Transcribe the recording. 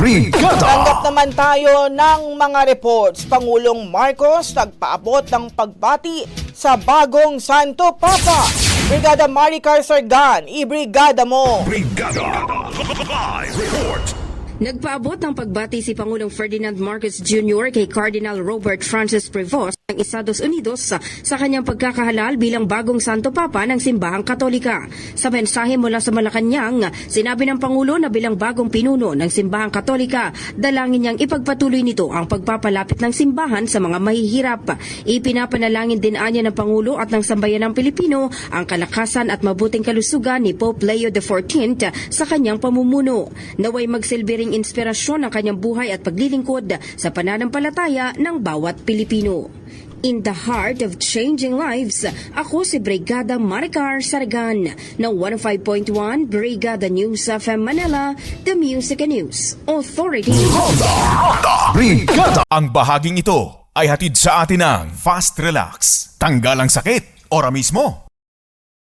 Brigada! Tanggap naman tayo ng mga reports. Pangulong Marcos nagpaabot ng pagbati sa bagong Santo Papa. Brigada Maricar Sargan, ibrigada mo! Brigada! Live report! Nagpaabot ng pagbati si Pangulong Ferdinand Marcos Jr. kay Cardinal Robert Francis Prevost ng Estados Unidos sa kanyang pagkakahalal bilang bagong Santo Papa ng Simbahang Katolika. Sa mensahe mula sa Malacanang, sinabi ng Pangulo na bilang bagong pinuno ng Simbahang Katolika, dalangin niyang ipagpatuloy nito ang pagpapalapit ng simbahan sa mga mahihirap. Ipinapanalangin din anya ng Pangulo at ng sambayanang Pilipino ang kalakasan at mabuting kalusugan ni Pope Leo XIV sa kanyang pamumuno. Naway magsilbi ring inspirasyon ng kanyang buhay at paglilingkod sa pananampalataya ng bawat Pilipino. In the heart of changing lives, ako si Brigada Maricar Sargan ng 105.1 Brigada News FM Manila, The Music and News Authority. Brigada! Ang bahaging ito ay hatid sa atin ng Fast Relax. Tanggal ang sakit, ora mismo.